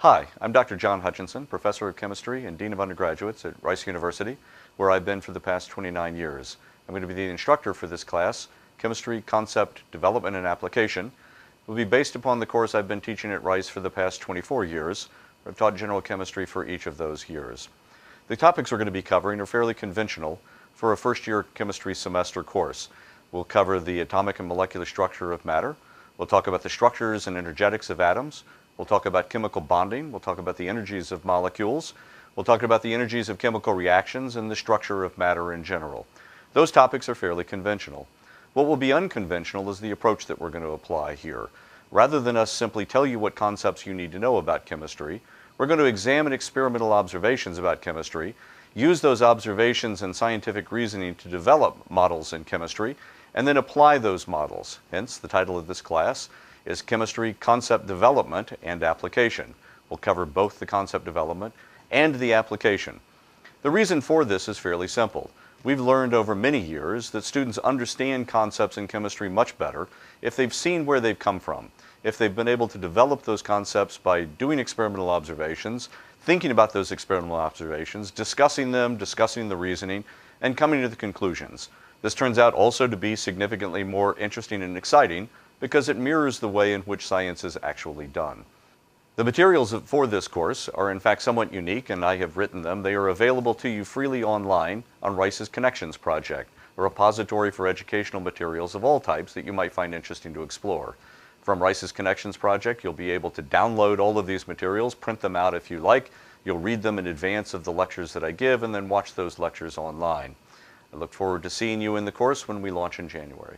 Hi, I'm Dr. John Hutchinson, Professor of Chemistry and Dean of Undergraduates at Rice University, where I've been for the past 29 years. I'm going to be the instructor for this class, Chemistry Concept, Development, and Application. It will be based upon the course I've been teaching at Rice for the past 24 years. I've taught general chemistry for each of those years. The topics we're going to be covering are fairly conventional for a first-year chemistry semester course. We'll cover the atomic and molecular structure of matter. We'll talk about the structures and energetics of atoms. We'll talk about chemical bonding. We'll talk about the energies of molecules. We'll talk about the energies of chemical reactions and the structure of matter in general. Those topics are fairly conventional. What will be unconventional is the approach that we're going to apply here. Rather than us simply tell you what concepts you need to know about chemistry, we're going to examine experimental observations about chemistry, use those observations and scientific reasoning to develop models in chemistry, and then apply those models. Hence, the title of this class is Chemistry Concept Development and Application. We'll cover both the concept development and the application. The reason for this is fairly simple. We've learned over many years that students understand concepts in chemistry much better if they've seen where they've come from, if they've been able to develop those concepts by doing experimental observations, thinking about those experimental observations, discussing them, discussing the reasoning, and coming to the conclusions. This turns out also to be significantly more interesting and exciting because it mirrors the way in which science is actually done. The materials for this course are in fact somewhat unique, and I have written them. They are available to you freely online on Rice's Connections project, a repository for educational materials of all types that you might find interesting to explore. From Rice's Connections project, you'll be able to download all of these materials, print them out if you like. You'll read them in advance of the lectures that I give and then watch those lectures online. I look forward to seeing you in the course when we launch in January.